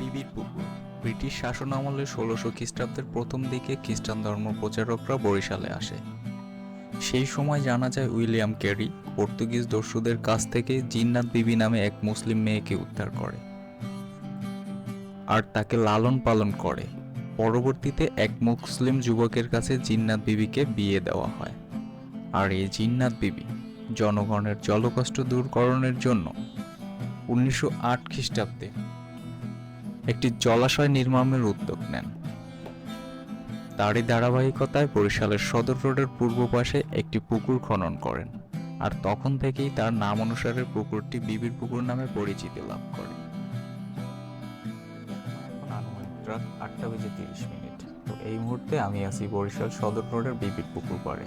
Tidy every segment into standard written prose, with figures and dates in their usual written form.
বিবির পুকুর ব্রিটিশ শাসনামলে ১৬০০ খ্রিস্টাব্দের প্রথম দিকে খ্রিস্টান ধর্ম প্রচারকরা বরিশালে আসে। সেই সময় জানা যায় উইলিয়াম ক্যারি পর্তুগিজ দস্যুদের কাছ থেকে জিন্নাত বিবি নামে এক মুসলিম মেয়েকে উদ্ধার করে আর তাকে লালন পালন করে। পরবর্তীতে এক মুসলিম যুবকের কাছে জিন্নাত বিবিকে বিয়ে দেওয়া হয়। আর এই জিন্নাত বিবি জনগণের জলকষ্ট দূরকরণের জন্য ১৯০৮ খ্রিস্টাব্দে একটি জলাশয় নির্মাণের উদ্যোগ নেন। তারই ধারাবাহিকতায় বরিশালের সদর রোডের পূর্ব পাশে একটি পুকুর খনন করেন, আর তখন থেকেই তার নাম অনুসারে পুকুরটি বিবির পুকুর নামে পরিচিতি লাভ করে। এখন আনুমানিক রাত ৮টা বেজে ৩০ মিনিট। তো এই মুহূর্তে আমি আছি বরিশাল সদর রোডের বিবির পুকুর পাড়ে।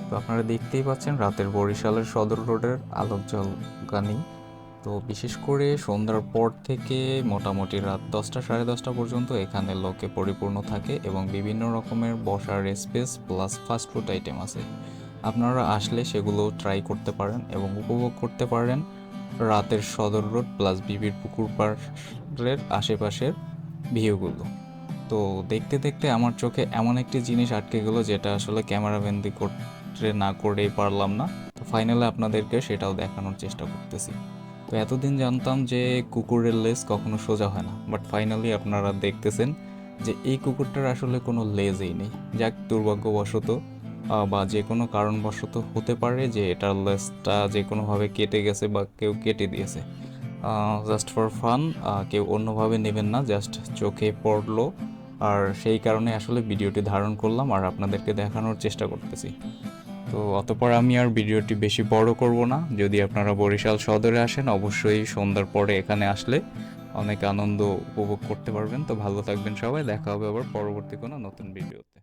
তো আপনারা দেখতেই পাচ্ছেন রাতের বরিশালের সদর রোডের আলোক জ্বালানি। তো বিশেষ করে সন্ধ্যার পর থেকে মোটামুটি রাত 10টা সাড়ে 10টা পর্যন্ত এখানে লোকে পরিপূর্ণ থাকে এবং বিভিন্ন রকমের বসার স্পেস প্লাস ফাস্টফুড আইটেম আছে। আপনারা আসলে সেগুলো ট্রাই করতে পারেন এবং উপভোগ করতে পারেন রাতের সদর রোড প্লাস বিবির পুকুর পাড়ের আশেপাশের ভিউগুলো। তো দেখতে দেখতে আমার চোখে এমন একটি জিনিস আটকে গেল যেটা আসলে ক্যামেরাবন্দি করতে না করেই পারলাম না। তো ফাইনালি আপনাদেরকে সেটাও দেখানোর চেষ্টা করতেছি। তো এতদিন জানতাম যে কুকুরের লেজ কখনো সোজা হয় না, বাট ফাইনালি আপনারা দেখতেছেন যে এই কুকুরটার আসলে কোনো লেজই নেই। যাক, দুর্ভাগ্যবশত বা যে কোনো কারণবশত হতে পারে যে এটার লেজটা যে কোনোভাবে কেটে গেছে বা কেউ কেটে দিয়েছে। জাস্ট ফর ফান, কেউ অন্যভাবে নেবেন না, জাস্ট চোখে পড়লো আর সেই কারণে আসলে ভিডিওটি ধারণ করলাম আর আপনাদেরকে দেখানোর চেষ্টা করতেছি। তো অতঃপর আমি আর ভিডিওটি বেশি বড় করব না। যদি আপনারা বরিশাল সদরে আসেন অবশ্যই সন্ধ্যার পরে এখানে আসলে অনেক আনন্দ উপভোগ করতে পারবেন। তো ভালো থাকবেন সবাই, দেখা হবে আবার পরবর্তী কোনো নতুন ভিডিওতে।